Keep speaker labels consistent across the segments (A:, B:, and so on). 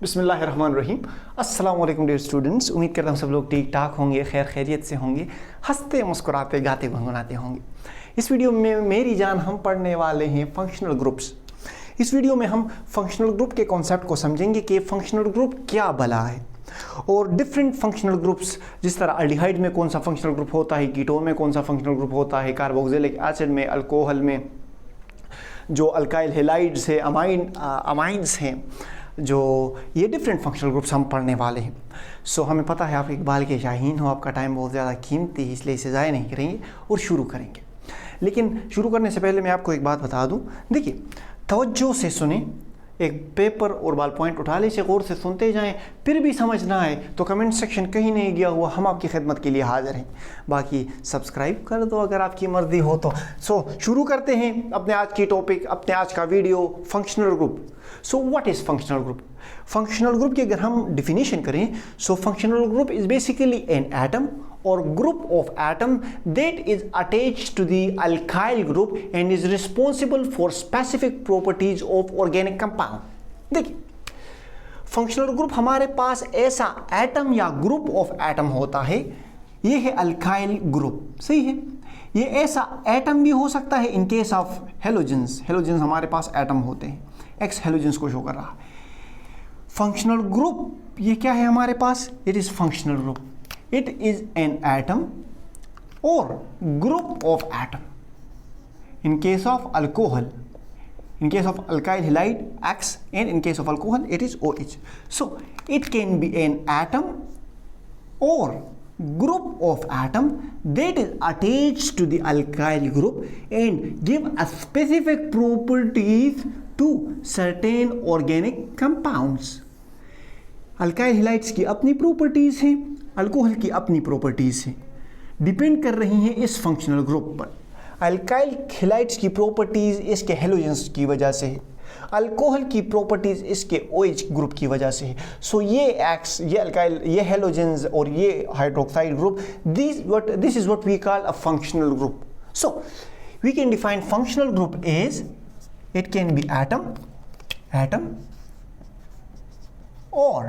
A: बिस्मिल्लाहिर्रहमानिर्रहीम। अस्सलाम वालेकुम डियर स्टूडेंट्स। उम्मीद करता हूँ सब लोग ठीक ठाक होंगे, खैर खैरियत से होंगे, हंसते मुस्कुराते गाते गुनगुनाते होंगे। इस वीडियो में मेरी जान हम पढ़ने वाले हैं फंक्शनल ग्रुप्स। इस वीडियो में हम फंक्शनल ग्रुप के कॉन्सेप्ट को समझेंगे कि फंक्शनल ग्रुप क्या भला है और डिफरेंट फंक्शनल ग्रुप्स, जिस तरह अल्डिहाइड में कौन सा फंक्शनल ग्रुप होता है, कीटोन में कौन सा फंक्शनल ग्रुप होता है, कार्बोक्सिलिक एसिड में, अल्कोहल में, जो अल्काइल हैलाइड्स है, अमाइंस हैं, जो ये डिफरेंट फंक्शनल ग्रुप्स हम पढ़ने वाले हैं। सो हमें पता है आप इकबाल के शाहीन हो, आपका टाइम बहुत ज़्यादा कीमती है, इसलिए इसे ज़ाया नहीं करेंगे और शुरू करेंगे। लेकिन शुरू करने से पहले मैं आपको एक बात बता दूं। देखिए, तवज्जो से सुने, एक पेपर और बॉल पॉइंट उठा ले, इसे गौर से सुनते जाएं। फिर भी समझ ना आए तो कमेंट सेक्शन कहीं नहीं गया हुआ, हम आपकी खिदमत के लिए हाजिर हैं। बाकी सब्सक्राइब कर दो अगर आपकी मर्जी हो तो। शुरू करते हैं अपने आज की टॉपिक, अपने आज का video, functional group. What is functional group? Functional group की अगर हम डिफिनीशन करें, functional group is basically an atom or group of atom that is attached to the alkyl group and is responsible for specific properties of organic compound। देखिए, functional group हमारे पास ऐसा atom या group of atom होता है, ये है alkyl group, सही है। ये ऐसा एटम भी हो सकता है in case of halogens. Halogens हमारे पास एटम होते हैं, एक्स हेलोजेंस को शो कर रहा है। फंक्शनल ग्रुप ये क्या है हमारे पास? It is functional group. It is an atom or group of atom. In case of alcohol, in case of alkyl halide X, and in case of alcohol it is OH. So it can be an atom or group of atom that is attached to the alkyl group and give a specific properties to certain organic compounds. Alkyl halides की अपनी properties हैं, alcohol की अपनी properties हैं, depend कर रही हैं इस फंक्शनल ग्रुप पर। अल्काइल हैलाइड्स की प्रॉपर्टीज़ इसके हेलोजेंस की वजह से है, अल्कोहल की प्रॉपर्टीज़ इसके OH ग्रुप की वजह से है। सो ये एक्स, ये अल्काइल, ये हेलोजेंस और ये hydroxide group, this is what we call a functional group. So we can define functional group as it can be atom or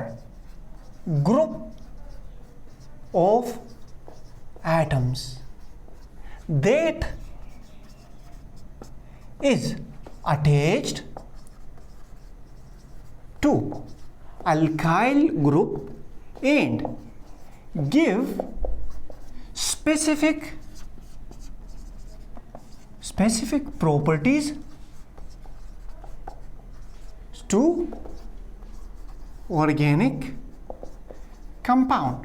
A: group of atoms that is attached to alkyl group and give specific properties to organic compound.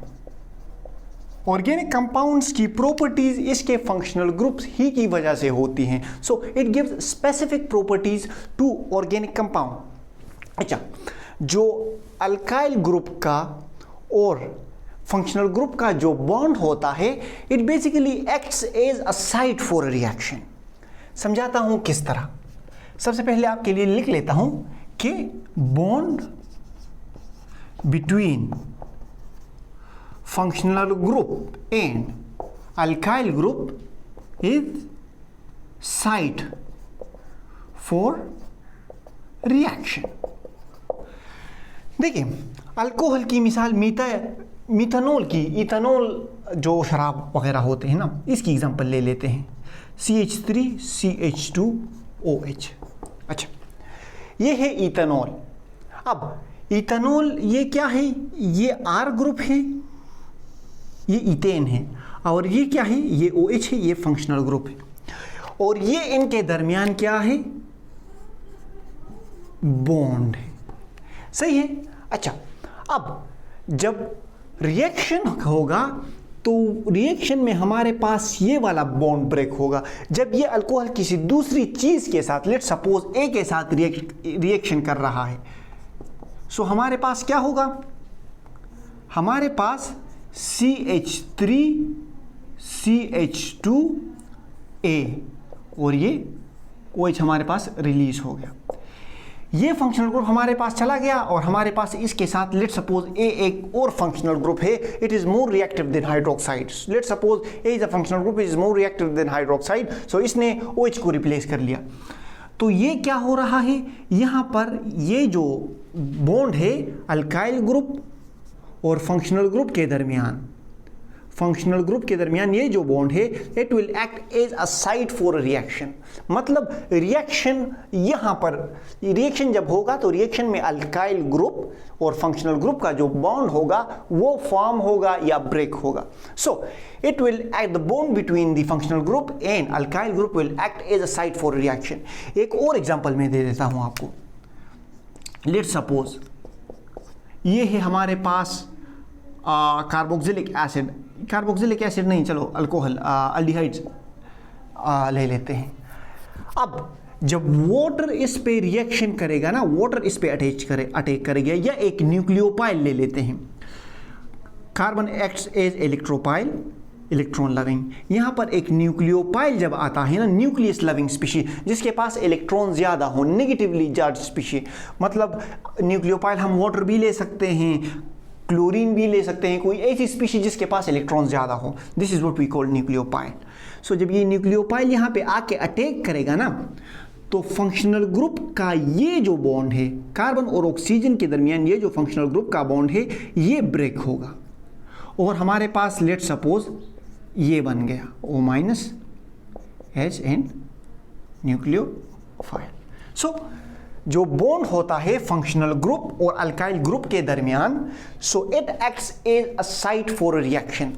A: Organic compounds की properties इसके functional groups ही की वजह से होती हैं। So it gives specific properties to organic compound. अच्छा, जो अल्काइल ग्रुप का और फंक्शनल ग्रुप का जो बॉन्ड होता है, it basically acts as a site for a reaction. समझाता हूं किस तरह। सबसे पहले आपके लिए लिख लेता हूं कि bond between functional group and alkyl group is site for reaction। देखिए, अल्कोहल की मिसाल मिथानॉल की, इथानॉल जो शराब वगैरह होते हैं ना, इसकी एग्जांपल ले लेते हैं, CH3CH2OH। अच्छा, ये है इथानॉल। अब इथानॉल ये क्या है? ये R ग्रुप है, ये इथेन है, और ये क्या है? ये OH है, ये फंक्शनल ग्रुप है। और ये इनके दरमियान क्या है? बॉन्ड है, सही है। अच्छा, अब जब रिएक्शन होगा तो रिएक्शन में हमारे पास ये वाला बॉन्ड ब्रेक होगा। जब ये अल्कोहल किसी दूसरी चीज़ के साथ, लेट सपोज A के साथ रिएक्शन कर रहा है, सो हमारे पास क्या होगा? हमारे पास CH3CH2A और ये OH हमारे पास रिलीज हो गया। ये फंक्शनल ग्रुप हमारे पास चला गया और हमारे पास इसके साथ लेट सपोज A एक और फंक्शनल ग्रुप है, it is more reactive than hydroxide. Let suppose A is a functional group, is more reactive than hydroxide, so इसने OH को रिप्लेस कर लिया। तो ये क्या हो रहा है, यहाँ पर ये जो बॉन्ड है अल्काइल ग्रुप और फंक्शनल ग्रुप के दरमियान, फंक्शनल ग्रुप के दरमियान ये जो बॉन्ड है, it will act as a site for reaction. मतलब रिएक्शन, यहाँ पर रिएक्शन जब होगा तो रिएक्शन में अल्काइल ग्रुप और फंक्शनल ग्रुप का जो बॉन्ड होगा वो फॉर्म होगा या ब्रेक होगा। So it will act, the bond between the functional group and alkyl group will act as a site for reaction. एक और एग्जांपल मैं दे देता हूँ आपको। लेट्स सपोज ये है हमारे पास कार्बोक्सिलिक एसिड, कार्बोक्सिलिक एसिड नहीं, चलो अल्कोहल, अल्डिहाइड्स ले लेते हैं। अब जब वाटर इस पे रिएक्शन करेगा ना, वाटर इस पे अटैक करेगा, या एक न्यूक्लियोपाइल ले लेते हैं, carbon acts as electrophile, electron loving. यहाँ पर एक न्यूक्लियोपाइल जब आता है ना, न्यूक्लियस लविंग स्पीशी, जिसके पास इलेक्ट्रॉन ज़्यादा हो, नेगेटिवली चार्ज स्पीशी, मतलब न्यूक्लियोपाइल हम वाटर भी ले सकते हैं, क्लोरीन भी ले सकते हैं, कोई ऐसी स्पीशी जिसके पास इलेक्ट्रॉन ज़्यादा हो, this is what we call nucleophile. So जब ये न्यूक्लियोपाइल यहाँ पे आके अटैक करेगा ना, तो फंक्शनल ग्रुप का ये जो बॉन्ड है कार्बन और ऑक्सीजन के दरमियान, ये जो फंक्शनल ग्रुप का बॉन्ड है ये ब्रेक होगा और हमारे पास लेट सपोज ये बन गया O- H and nucleophile. So जो बॉन्ड होता है फंक्शनल ग्रुप और अल्काइल ग्रुप के दरमियान, so it acts as a site for reaction.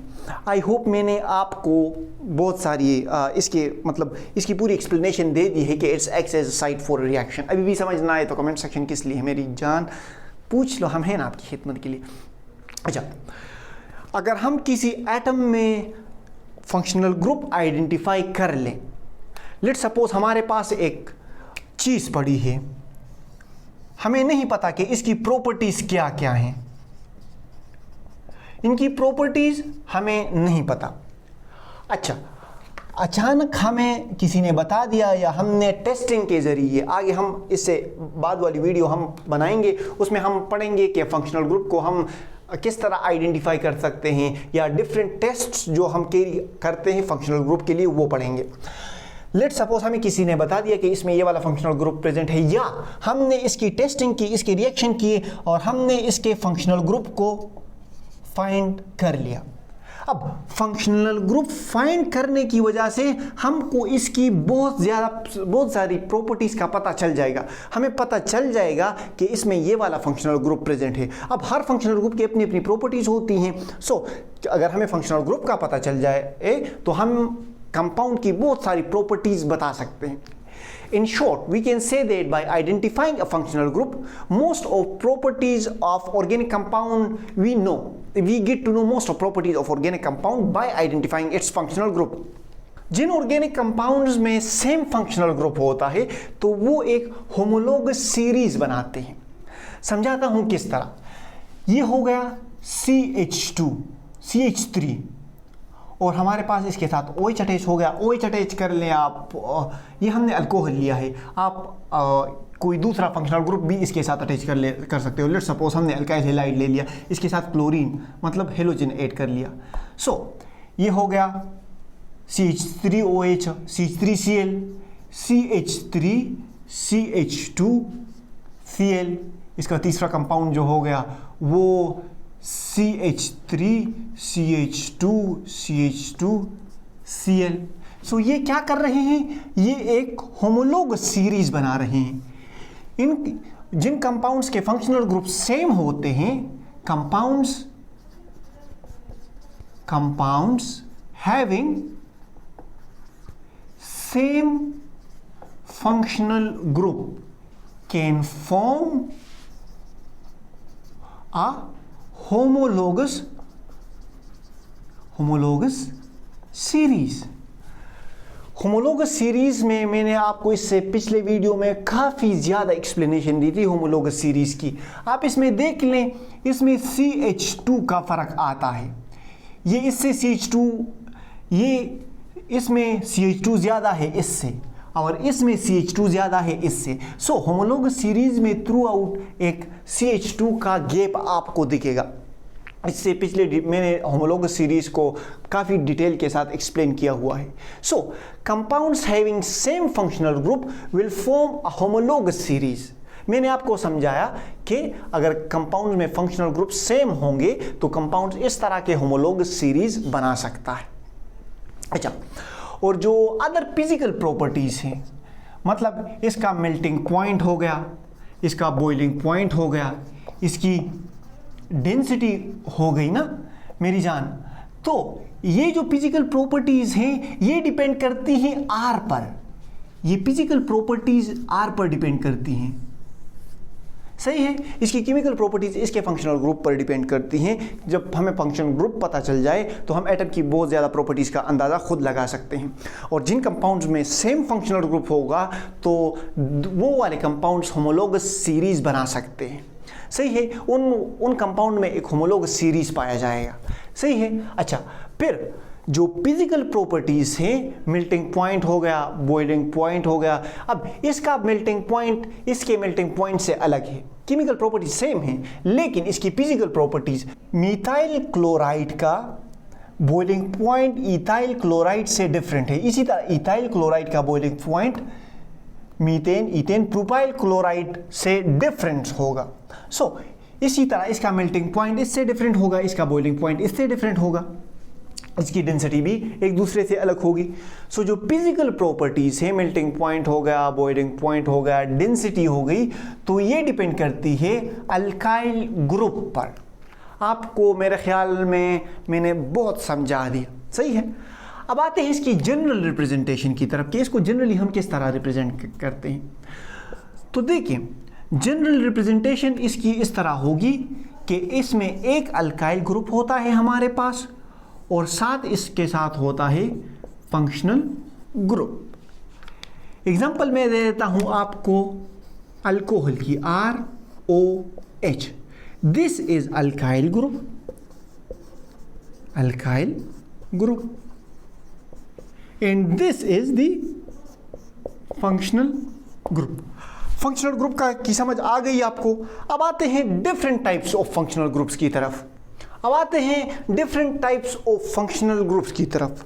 A: I hope मैंने आपको बहुत सारी इसके मतलब इसकी पूरी एक्सप्लेनेशन दे दी है कि it's acts as a site for reaction. अभी भी समझ ना आए तो कमेंट सेक्शन किस लिए है मेरी जान, पूछ लो, हम हैं ना आपकी खिदमत के लिए। अच्छा, अगर हम किसी एटम में फंक्शनल ग्रुप आइडेंटिफाई कर लें, लेट सपोज हमारे पास एक चीज़ पड़ी है, हमें नहीं पता कि इसकी प्रॉपर्टीज़ क्या क्या हैं, इनकी प्रॉपर्टीज़ हमें नहीं पता। अच्छा, अचानक हमें किसी ने बता दिया या हमने टेस्टिंग के ज़रिए, आगे हम इससे बाद वाली वीडियो हम बनाएंगे, उसमें हम पढ़ेंगे कि फंक्शनल ग्रुप को हम किस तरह आइडेंटिफाई कर सकते हैं, या डिफरेंट टेस्ट्स जो हम करते हैं फंक्शनल ग्रुप के लिए वो पढ़ेंगे। लेट सपोज हमें किसी ने बता दिया कि इसमें ये वाला फंक्शनल ग्रुप प्रेजेंट है, या हमने इसकी टेस्टिंग की, इसके रिएक्शन किए और हमने इसके फंक्शनल ग्रुप को फाइंड कर लिया। अब फंक्शनल ग्रुप फाइंड करने की वजह से हमको इसकी बहुत सारी प्रॉपर्टीज़ का पता चल जाएगा। हमें पता चल जाएगा कि इसमें ये वाला फंक्शनल ग्रुप प्रेजेंट है। अब हर फंक्शनल ग्रुप की अपनी अपनी प्रॉपर्टीज़ होती हैं। सो अगर हमें फंक्शनल ग्रुप का पता चल जाए तो हम कंपाउंड की बहुत सारी प्रॉपर्टीज़ बता सकते हैं। In short, we can say that by identifying a functional group, most of properties of organic compound we know. We get to know most of properties of organic compound by identifying its functional group. Jin organic compounds में same functional group होता है तो वो एक homologous series बनाते हैं। समझाता हूँ किस तरह। ये हो गया CH2, CH3 और हमारे पास इसके साथ OH अटैच हो गया। OH अटैच कर लें आप, ये हमने अल्कोहल लिया है, आप कोई दूसरा फंक्शनल ग्रुप भी इसके साथ अटैच कर सकते हो। लेट सपोज हमने अल्काइल हैलाइड ले लिया, इसके साथ क्लोरीन मतलब हेलोजन ऐड कर लिया। सो ये हो गया CH3OH, CH3Cl, CH3CH2Cl। इसका तीसरा कंपाउंड जो हो गया वो CH3CH2CH2Cl। सो ये क्या कर रहे हैं, ये एक होमोलोगस सीरीज बना रहे हैं। इन जिन कंपाउंड्स के फंक्शनल ग्रुप सेम होते हैं, compounds having same functional group can form a homologous series. Homologous series में मैंने आपको इससे पिछले वीडियो में काफ़ी ज़्यादा एक्सप्लेनेशन दी थी होमोलोगस सीरीज की। आप इसमें देख लें, इसमें CH2 का फ़र्क आता है। ये इससे CH2, ये इसमें CH2 ज़्यादा है इससे, और इसमें CH2 ज़्यादा है इससे। सो होमोलोगस सीरीज में थ्रू आउट एक CH2 का गैप आपको दिखेगा। इससे पिछले मैंने होमोलोगस सीरीज को काफ़ी डिटेल के साथ एक्सप्लेन किया हुआ है। So compounds having same functional group will form a homologous series. मैंने आपको समझाया कि अगर कंपाउंड में फंक्शनल ग्रुप सेम होंगे तो कंपाउंड इस तरह के होमोलोगस सीरीज बना सकता है। अच्छा, और जो अदर फिजिकल प्रॉपर्टीज हैं, मतलब इसका मेल्टिंग पॉइंट हो गया, इसका बॉइलिंग पॉइंट हो गया, इसकी डेंसिटी हो गई ना मेरी जान, तो ये जो फिजिकल प्रॉपर्टीज हैं ये डिपेंड करती हैं आर पर। ये फिजिकल प्रॉपर्टीज आर पर डिपेंड करती हैं, सही है। इसकी केमिकल प्रॉपर्टीज इसके फंक्शनल ग्रुप पर डिपेंड करती हैं। जब हमें फंक्शनल ग्रुप पता चल जाए तो हम एटम की बहुत ज़्यादा प्रॉपर्टीज़ का अंदाज़ा खुद लगा सकते हैं। और जिन कंपाउंड्स में सेम फंक्शनल ग्रुप होगा तो वो वाले कंपाउंड्स होमोलोगस सीरीज बना सकते हैं, सही है। उन कंपाउंड में एक होमोलोगस सीरीज पाया जाएगा, सही है। अच्छा, फिर जो फिजिकल प्रॉपर्टीज हैं, मेल्टिंग पॉइंट हो गया, बॉइलिंग पॉइंट हो गया, अब इसका मेल्टिंग पॉइंट इसके मेल्टिंग पॉइंट से अलग है। केमिकल प्रॉपर्टीज सेम हैं लेकिन इसकी फिजिकल प्रॉपर्टीज, मिथाइल क्लोराइड का बॉइलिंग पॉइंट इथाइल क्लोराइड से डिफरेंट है। इसी तरह इथाइल क्लोराइड का boiling point methane ethane propyl chloride से डिफरेंट होगा। सो इसी तरह इसका मेल्टिंग पॉइंट इससे डिफरेंट होगा, इसका बॉइलिंग पॉइंट इससे डिफरेंट होगा, इसकी डेंसिटी भी एक दूसरे से अलग होगी। सो जो फिजिकल प्रॉपर्टीज है, मेल्टिंग पॉइंट हो गया, बॉइलिंग पॉइंट हो गया, डेंसिटी हो गई, तो ये डिपेंड करती है अल्काइल ग्रुप पर। आपको मेरे ख्याल में मैंने बहुत समझा दिया, सही है। अब आते हैं इसकी जनरल रिप्रेजेंटेशन की तरफ कि इसको जनरली हम किस तरह रिप्रेजेंट करते हैं। तो देखिए, जनरल रिप्रेजेंटेशन इसकी इस तरह होगी कि इसमें एक अल्काइल ग्रुप होता है हमारे पास और साथ इसके साथ होता है फंक्शनल ग्रुप। एग्जांपल मैं दे देता हूं आपको अल्कोहल की, ROH। This is alkyl group, alkyl group, and this is the functional group. Functional group की समझ आ गई आपको। अब आते हैं different types of functional groups की तरफ।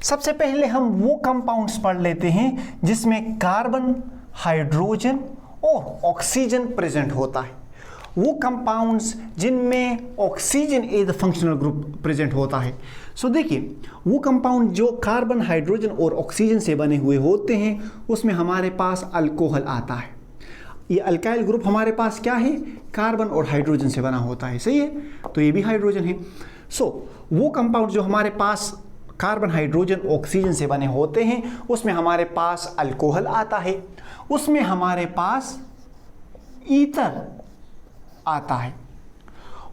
A: सबसे पहले हम वो कंपाउंड्स पढ़ लेते हैं जिसमें कार्बन, हाइड्रोजन और ऑक्सीजन प्रेजेंट होता है। वो कंपाउंड्स जिनमें oxygen as the functional group present होता है। सो देखिए, वो कंपाउंड जो कार्बन, हाइड्रोजन और ऑक्सीजन से बने हुए होते हैं उसमें हमारे पास अल्कोहल आता है। ये अल्काइल ग्रुप हमारे पास क्या है, कार्बन और हाइड्रोजन से बना होता है, सही है। तो ये भी हाइड्रोजन है। सो वो कंपाउंड जो हमारे पास कार्बन, हाइड्रोजन, ऑक्सीजन से बने होते हैं उसमें हमारे पास अल्कोहल आता है, उसमें हमारे पास ईथर आता है,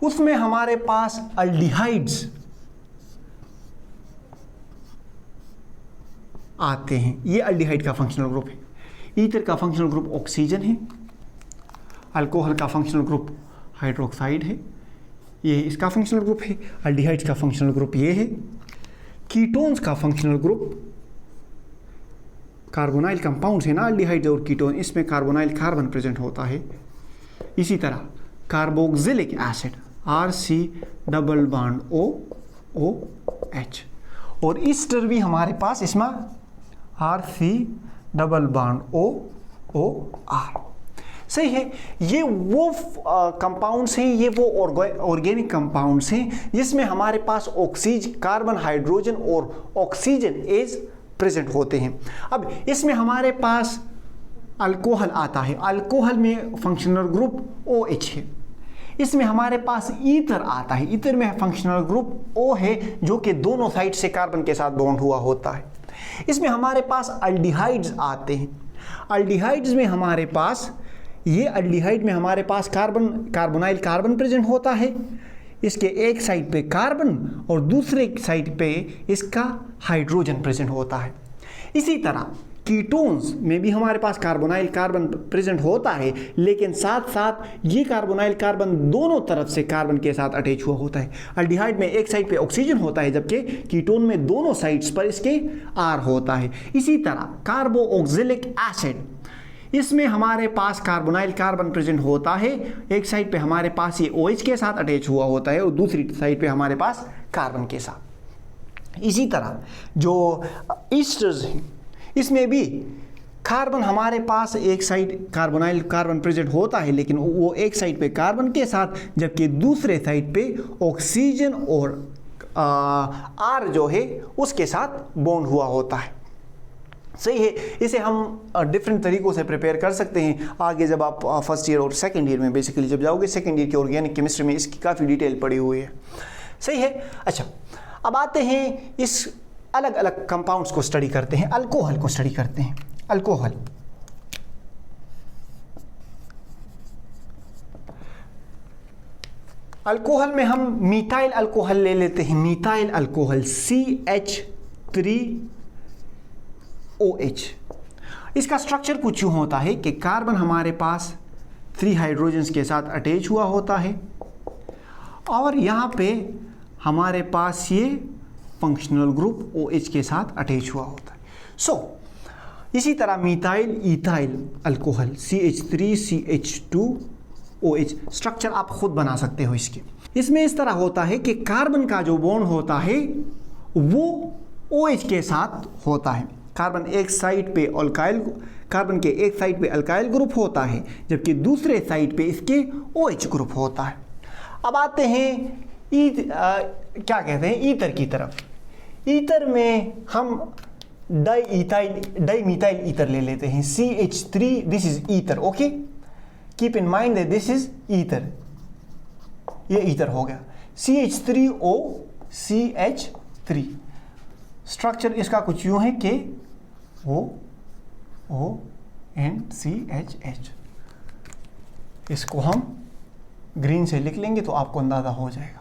A: उसमें हमारे पास अल्डिहाइड्स आते हैं। ये अल्डिहाइड का फंक्शनल ग्रुप है। ईथर का फंक्शनल ग्रुप ऑक्सीजन है, अल्कोहल का फंक्शनल ग्रुप हाइड्रोक्साइड है, ये इसका फंक्शनल ग्रुप है। अल्डिहाइड्स का फंक्शनल ग्रुप ये है। कीटोन्स का फंक्शनल ग्रुप, कार्बोनाइल कंपाउंड्स है ना, अल्डिहाइड और कीटोन, इसमें कार्बोनाइल कार्बन प्रेजेंट होता है। इसी तरह कार्बोक्सिलिक एसिड, RC+OH, और ईस्टर भी हमारे पास इसमें RC+OOR, सही है। ये वो कंपाउंड्स हैं, ये वो ऑर्गेनिक कंपाउंड्स हैं जिसमें हमारे पास ऑक्सीजन, कार्बन, हाइड्रोजन और ऑक्सीजन एज प्रेजेंट होते हैं। अब इसमें हमारे पास अल्कोहल आता है, अल्कोहल में फंक्शनल ग्रुप OH है। इसमें हमारे पास ईथर आता है, ईथर में फंक्शनल ग्रुप O है जो कि दोनों साइड से कार्बन के साथ बॉन्ड हुआ होता है। इसमें हमारे पास अल्डिहाइड्स आते हैं। अल्डिहाइड्स में हमारे पास, ये अल्डिहाइड में हमारे पास कार्बोनाइल कार्बन प्रेजेंट होता है। इसके एक साइड पे कार्बन और दूसरे साइड पे इसका हाइड्रोजन प्रेजेंट होता है। इसी तरह कीटोन्स में भी हमारे पास कार्बोनाइल कार्बन प्रेजेंट होता है, लेकिन साथ साथ ये कार्बोनाइल कार्बन दोनों तरफ से कार्बन के साथ अटैच हुआ होता है। अल्डिहाइड में एक साइड पे ऑक्सीजन होता है जबकि कीटोन में दोनों साइड्स पर इसके R होता है। इसी तरह कार्बोक्सिलिक एसिड, इसमें हमारे पास कार्बोनाइल कार्बन प्रेजेंट होता है, एक साइड पे हमारे पास ये OH के साथ अटैच हुआ होता है और दूसरी साइड पे हमारे पास कार्बन के साथ। इसी तरह जो ईस्टर्स हैं इसमें भी कार्बन हमारे पास एक साइड कार्बोनाइल कार्बन प्रेजेंट होता है, लेकिन वो एक साइड पे कार्बन के साथ, जबकि दूसरे साइड पे ऑक्सीजन और R जो है उसके साथ बॉन्ड हुआ होता है। सही है। इसे हम डिफरेंट तरीकों से प्रिपेयर कर सकते हैं। आगे जब आप फर्स्ट ईयर और सेकंड ईयर में बेसिकली जब जाओगे, सेकंड ईयर की ऑर्गेनिक केमिस्ट्री में इसकी काफ़ी डिटेल पड़ी हुई है। सही है। अच्छा, अब आते हैं इस अलग अलग कंपाउंड्स को स्टडी करते हैं, अल्कोहल को स्टडी करते हैं। अल्कोहल, अल्कोहल में हम मीथाइल अल्कोहल ले लेते हैं। Methyl alcohol CH3OH। इसका स्ट्रक्चर कुछ यूं होता है कि कार्बन हमारे पास 3 हाइड्रोजन्स के साथ अटैच हुआ होता है और यहाँ पे हमारे पास ये फंक्शनल ग्रुप OH के साथ अटैच हुआ होता है। इसी तरह methyl ethyl alcohol CH3CH2OH structure आप खुद बना सकते हो इसके। इसमें इस तरह होता है कि कार्बन का जो बॉन्ड होता है वो OH के साथ होता है। कार्बन एक साइड पे कार्बन के एक साइड पे अल्काइल ग्रुप होता है, जबकि दूसरे साइड पे इसके OH ग्रुप होता है। अब आते हैं क्या कहते हैं ईथर की तरफ। ईथर में हम डाई मीथाइल ईथर ले लेते हैं CH3, this is ether. Okay, keep in mind that this is ether, ये ईथर हो गया। CH3O CH3 स्ट्रक्चर इसका कुछ यूं है कि ONCHH। इसको हम ग्रीन से लिख लेंगे तो आपको अंदाजा हो जाएगा।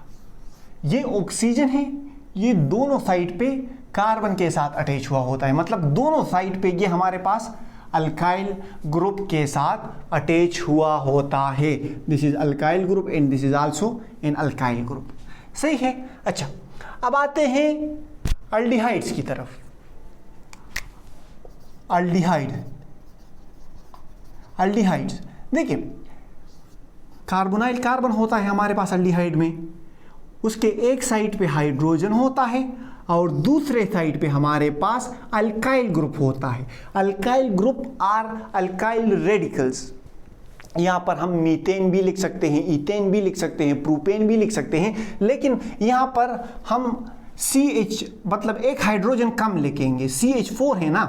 A: ये ऑक्सीजन है, ये दोनों साइड पे कार्बन के साथ अटैच हुआ होता है, मतलब दोनों साइड पे ये हमारे पास अल्काइल ग्रुप के साथ अटैच हुआ होता है। This is alkyl group and this is also an alkyl group. सही है। अच्छा, अब आते हैं अल्डिहाइड्स की तरफ। अल्डिहाइड्स देखिए, कार्बोनाइल कार्बन होता है हमारे पास अल्डिहाइड में, उसके एक साइड पे हाइड्रोजन होता है और दूसरे साइड पे हमारे पास अल्काइल ग्रुप होता है। Alkyl group R alkyl radicals. यहाँ पर हम मीथेन भी लिख सकते हैं, इथेन भी लिख सकते हैं, प्रोपेन भी लिख सकते हैं, लेकिन यहाँ पर हम CH मतलब एक हाइड्रोजन कम लिखेंगे। CH4 है ना,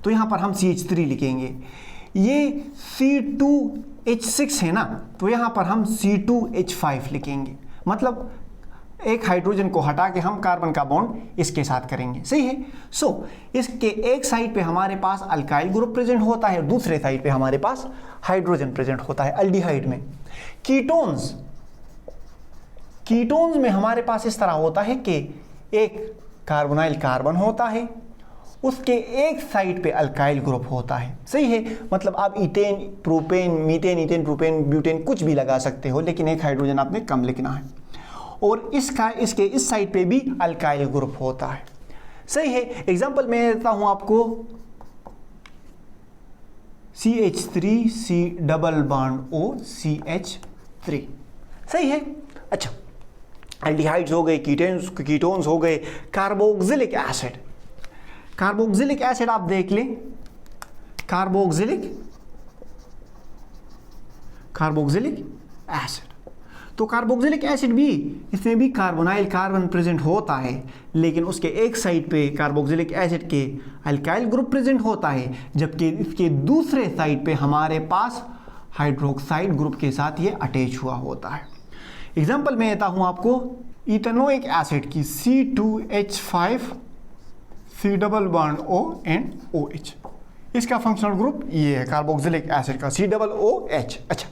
A: तो यहाँ पर हम CH3 लिखेंगे। ये C2H6 है ना, तो यहाँ पर हम C2H5 लिखेंगे। मतलब एक हाइड्रोजन को हटा के हम कार्बन का बॉन्ड इसके साथ करेंगे। सही है। इसके एक साइड पे हमारे पास अल्काइल ग्रुप प्रेजेंट होता है और दूसरे साइड पे हमारे पास हाइड्रोजन प्रेजेंट होता है अल्डिहाइड में। कीटोन्स में हमारे पास इस तरह होता है कि एक कार्बोनाइल कार्बन होता है, उसके एक साइड पे अल्काइल ग्रुप होता है। सही है। मतलब आप ethane, propane, methane, ethane, propane, butane कुछ भी लगा सकते हो, लेकिन एक हाइड्रोजन आपने कम लिखना है। और इसके इस साइड पे भी अल्काइल ग्रुप होता है। सही है। एग्जांपल मैं देता हूं आपको, CH3C double bond O CH3। सही है। अच्छा, एल्डिहाइड्स हो गए, कीटोन्स हो गए। कार्बोक्सिलिक एसिड आप देख लें, कार्बोक्सिलिक एसिड। तो कार्बोक्सिलिक एसिड भी, इसमें भी कार्बोनाइल कार्बन प्रेजेंट होता है, लेकिन उसके एक साइड पे कार्बोक्सिलिक एसिड के अल्काइल ग्रुप प्रेजेंट होता है, जबकि इसके दूसरे साइड पे हमारे पास हाइड्रोक्साइड ग्रुप के साथ ये अटैच हुआ होता है। एग्जांपल मैं देता हूं आपको इथेनोइक एसिड की C2H5 C double bond O and OH। इसका फंक्शनल ग्रुप ये है कार्बोक्सिलिक एसिड का COOH। अच्छा,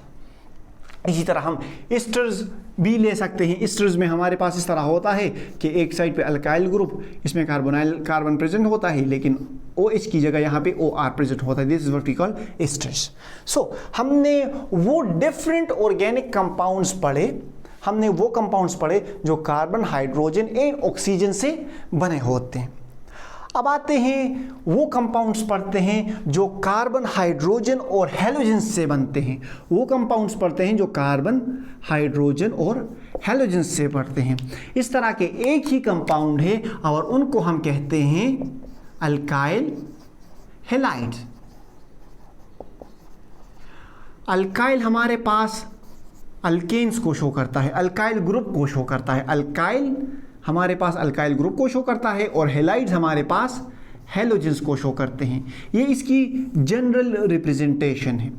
A: इसी तरह हम एस्टर्स भी ले सकते हैं। एस्टर्स में हमारे पास इस तरह होता है कि एक साइड पे अल्काइल ग्रुप, इसमें कार्बोनाइल कार्बन प्रेजेंट होता है, लेकिन OH की जगह यहाँ पे OR प्रेजेंट होता है। This is what we call esters. हमने वो डिफरेंट ऑर्गेनिक कंपाउंड्स पढ़े जो कार्बन, हाइड्रोजन एंड ऑक्सीजन से बने होते हैं। अब आते हैं वो कंपाउंड्स पढ़ते हैं जो कार्बन, हाइड्रोजन और हैलोजन से बनते हैं। वो कंपाउंड्स पढ़ते हैं जो कार्बन, हाइड्रोजन और हैलोजन से बनते हैं। इस तरह के एक ही कंपाउंड है और उनको हम कहते हैं अल्काइल हैलाइड। अल्काइल हमारे पास अल्केन्स को शो करता है, अल्काइल ग्रुप को शो करता है। अल्काइल हमारे पास अल्काइल ग्रुप को शो करता है और हैलाइड्स हमारे पास हैलोजन्स को शो करते हैं। ये इसकी जनरल रिप्रेजेंटेशन है।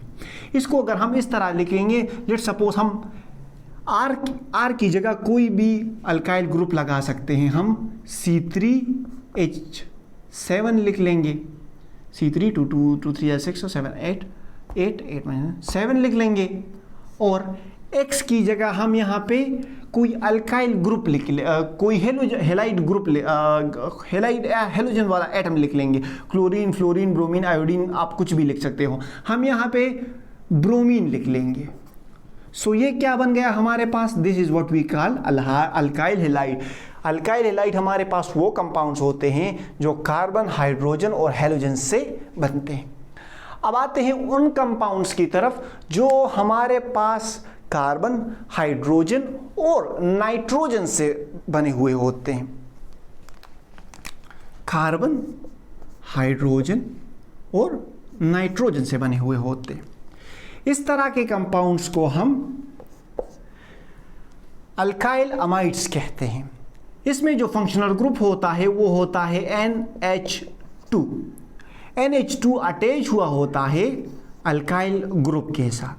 A: इसको अगर हम इस तरह लिखेंगे, लेट सपोज हम आर की जगह कोई भी अल्काइल ग्रुप लगा सकते हैं। हम C3H7 लिख लेंगे। C3 2 2 3 6 7 8 7 लिख लेंगे और X की जगह हम यहाँ पे कोई अल्काइल ग्रुप लिख ले, कोई हैलाइड ग्रुप हैलोजन वाला एटम लिख लेंगे। क्लोरीन, फ्लोरीन, ब्रोमीन, आयोडीन, आप कुछ भी लिख सकते हो। हम यहाँ पे ब्रोमीन लिख लेंगे। सो ये क्या बन गया हमारे पास? This is what we call alkyl halide. Alkyl halide हमारे पास वो कंपाउंड्स होते हैं जो कार्बन, हाइड्रोजन और हैलोजन से बनते हैं। अब आते हैं उन कंपाउंड्स की तरफ जो हमारे पास कार्बन, हाइड्रोजन और नाइट्रोजन से बने हुए होते हैं। कार्बन, हाइड्रोजन और नाइट्रोजन से बने हुए होते हैं। इस तरह के कंपाउंड्स को हम अल्काइल अमाइड्स कहते हैं। इसमें जो फंक्शनल ग्रुप होता है वो होता है NH2। NH2 अटैच हुआ होता है अल्काइल ग्रुप के साथ।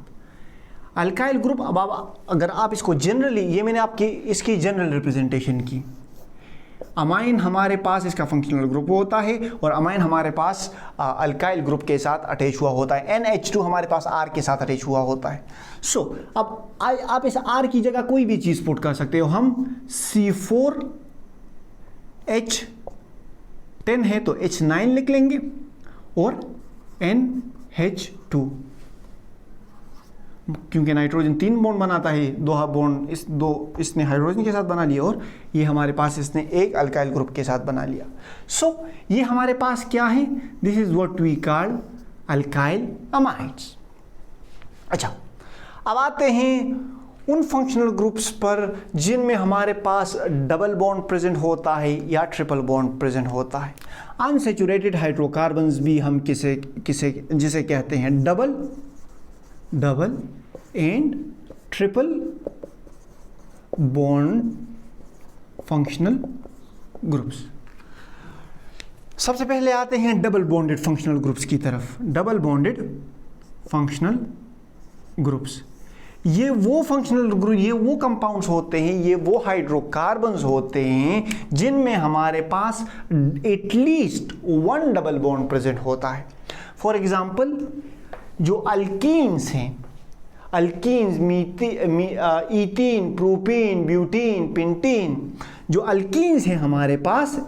A: अल्काइल ग्रुप, अब अगर आप इसको जनरली, ये मैंने आपकी इसकी जनरल रिप्रेजेंटेशन की। अमाइन हमारे पास इसका फंक्शनल ग्रुप होता है और अमाइन हमारे पास अल्काइल ग्रुप के साथ अटैच हुआ होता है। NH2 हमारे पास R के साथ अटैच हुआ होता है। सो अब आप इस R की जगह कोई भी चीज़ पुट कर सकते हो। हम C4H10 है तो H9 लिख लेंगे और NH2, क्योंकि नाइट्रोजन 3 बॉन्ड बनाता है, 2 बॉन्ड इसने हाइड्रोजन के साथ बना लिया और ये हमारे पास इसने एक अल्काइल ग्रुप के साथ बना लिया। सो ये हमारे पास क्या है? This is what we call alkyl amides. अच्छा, अब आते हैं उन फंक्शनल ग्रुप्स पर जिनमें हमारे पास डबल बॉन्ड प्रेजेंट होता है या ट्रिपल बॉन्ड प्रेजेंट होता है। अनसैचुरेटेड हाइड्रोकार्बन्स भी हम जिसे कहते हैं double and triple bond functional groups. सबसे पहले आते हैं डबल बॉन्डेड फंक्शनल ग्रुप्स की तरफ। डबल बॉन्डेड फंक्शनल ग्रुप्स, ये वो फंक्शनल ग्रुप, ये वो कंपाउंड्स होते हैं, ये वो हाइड्रोकार्बन्स होते हैं जिनमें हमारे पास एटलीस्ट 1 डबल बॉन्ड प्रेजेंट होता है। फॉर एग्जांपल, जो अल्कीन्स हैं, alkenes ethene, propene, butene, pentene, जो अल्कीन्स हैं हमारे पास,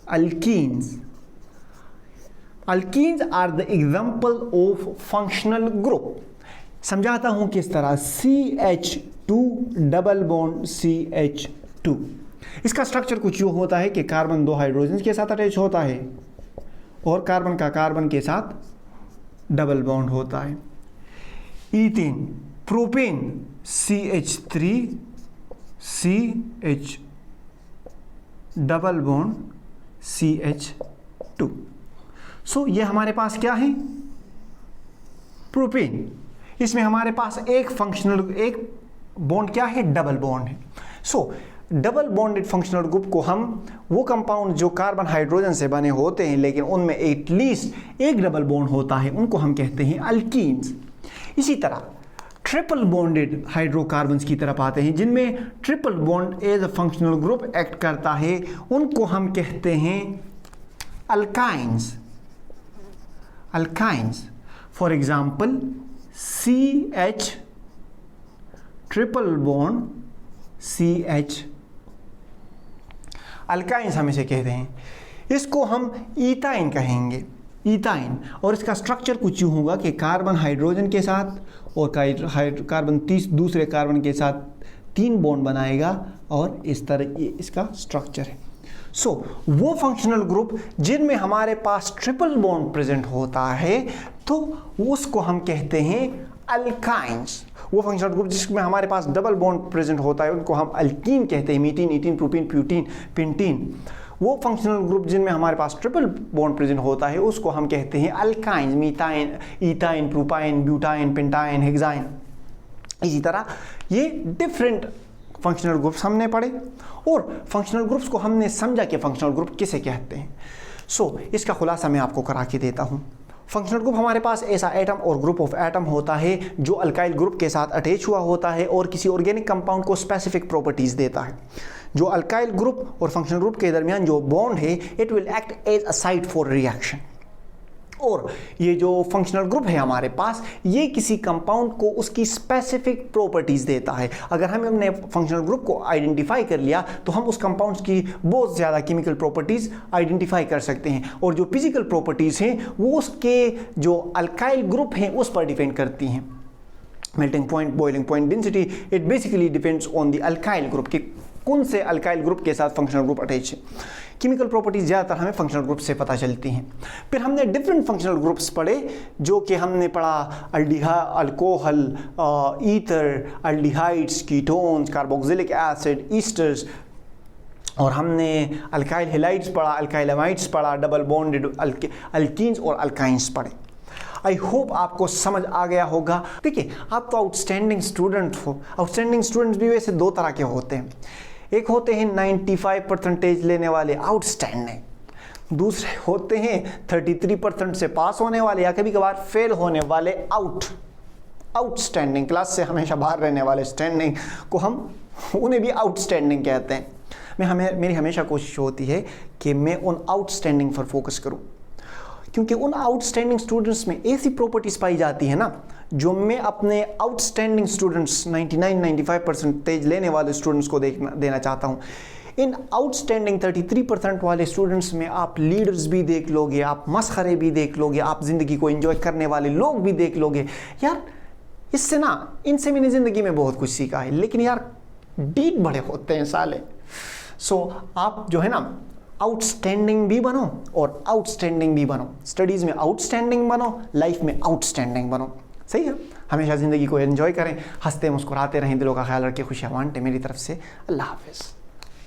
A: alkenes are the example of functional group. समझाता हूं किस तरह। CH2 डबल बॉन्ड CH2, इसका स्ट्रक्चर कुछ यूं होता है कि कार्बन 2 हाइड्रोजन के साथ अटैच होता है और कार्बन का कार्बन के साथ डबल बॉन्ड होता है। Ethane, propane CH3 CH double bond CH2। सो ये हमारे पास क्या है? प्रोपेन। इसमें हमारे पास एक बॉन्ड क्या है? डबल बॉन्ड है। सो डबल बॉन्डेड फंक्शनल ग्रुप को हम, वो कंपाउंड जो कार्बन हाइड्रोजन से बने होते हैं लेकिन उनमें एटलीस्ट एक डबल बॉन्ड होता है, उनको हम कहते हैं अल्कीन्स। इसी तरह ट्रिपल बॉन्डेड हाइड्रोकार्बन्स की तरफ आते हैं जिनमें triple bond as a functional group act करता है, उनको हम कहते हैं alkynes. For example, CH triple bond CH, alkynes हम इसे कहते हैं। इसको हम ईथाइन कहेंगे, ईथाइन। और इसका स्ट्रक्चर कुछ यूँ होगा कि कार्बन हाइड्रोजन के साथ और कार्बन दूसरे कार्बन के साथ 3 बॉन्ड बनाएगा और इस तरह ये इसका स्ट्रक्चर है। सो वो फंक्शनल ग्रुप जिनमें हमारे पास ट्रिपल बॉन्ड प्रेजेंट होता है तो उसको हम कहते हैं अल्काइंस। वो फंक्शनल ग्रुप जिसमें हमारे पास डबल बॉन्ड प्रेजेंट होता है उनको हम अल्कीन कहते हैं, मीटीन, ईटीन, प्रोपीन, प्यूटीन, पेंटीन। वो फंक्शनल ग्रुप जिनमें हमारे पास ट्रिपल बॉन्ड प्रेजेंट होता है उसको हम कहते हैं alkynes, methyne, ethyne, propyne, butyne, pentyne, hexyne. इसी तरह ये डिफरेंट फंक्शनल ग्रुप्स हमने पढ़े और फंक्शनल ग्रुप्स को हमने समझा कि फंक्शनल ग्रुप किसे कहते हैं। सो इसका खुलासा मैं आपको करा के देता हूँ। फंक्शनल ग्रुप हमारे पास ऐसा एटम और ग्रुप ऑफ एटम होता है जो अल्काइल ग्रुप के साथ अटैच हुआ होता है और किसी ऑर्गेनिक कंपाउंड को स्पेसिफिक प्रॉपर्टीज देता है। जो अल्काइल ग्रुप और फंक्शनल ग्रुप के दरमियान जो बॉन्ड है it will act as a site for reaction. और ये जो फंक्शनल ग्रुप है हमारे पास ये किसी कंपाउंड को उसकी स्पेसिफिक प्रॉपर्टीज देता है। अगर हम अपने फंक्शनल ग्रुप को आइडेंटिफाई कर लिया तो हम उस कंपाउंड की बहुत ज़्यादा केमिकल प्रॉपर्टीज आइडेंटिफाई कर सकते हैं और जो फिजिकल प्रॉपर्टीज हैं वो उसके जो अल्काइल ग्रुप हैं उस पर डिपेंड करती हैं। Melting point, boiling point, density, it basically depends on the alkyl group कि कौन से अल्काइल ग्रुप के साथ फंक्शनल ग्रुप अटैच है। केमिकल प्रॉपर्टीज ज़्यादातर हमें फंक्शनल ग्रुप से पता चलती हैं। फिर हमने डिफरेंट फंक्शनल ग्रुप्स पढ़े जो कि हमने पढ़ा alcohol, ether, aldehydes, ketones, carboxylic acid, esters, और हमने अल्काइल हैलाइड्स पढ़ा, अल्काइल एमाइड्स पढ़ा, डबल बॉन्डेड अल्कीन्स और अल्काइंस पढ़े। आई होप आपको समझ आ गया होगा। देखिए आप तो आउटस्टैंडिंग स्टूडेंट हो। आउटस्टैंडिंग स्टूडेंट्स भी वैसे दो तरह के होते हैं। एक होते हैं 95% लेने वाले आउटस्टैंडिंग, दूसरे होते हैं 33% से पास होने वाले या कभी कभार फेल होने वाले आउटस्टैंडिंग। क्लास से हमेशा बाहर रहने वाले स्टैंडिंग को हम उन्हें भी आउटस्टैंडिंग कहते हैं। मेरी हमेशा कोशिश होती है कि मैं उन आउटस्टैंडिंग पर फोकस करूं क्योंकि उन आउटस्टैंडिंग स्टूडेंट्स में ऐसी प्रॉपर्टीज पाई जाती है ना जो मैं अपने आउटस्टैंडिंग स्टूडेंट्स 99-95% लेने वाले स्टूडेंट्स को देना चाहता हूँ। इन आउटस्टैंडिंग 33% वाले स्टूडेंट्स में आप लीडर्स भी देख लोगे, आप मस्खरे भी देख लोगे, आप ज़िंदगी को एंजॉय करने वाले लोग भी देख लोगे। यार इससे ना इनसे मैंने ज़िंदगी में बहुत कुछ सीखा है, लेकिन यार डीप बड़े होते हैं साले। सो आप जो है ना आउटस्टैंडिंग भी बनो और आउटस्टैंडिंग भी बनो। स्टडीज़ में आउटस्टैंडिंग बनो, लाइफ में आउटस्टैंडिंग बनो। सही है। हमेशा ज़िंदगी को एंजॉय करें, हंसते मुस्कुराते रहें, दिलों का ख्याल रखें, खुशियाँ बांटें। मेरी तरफ से अल्लाह हाफिज़।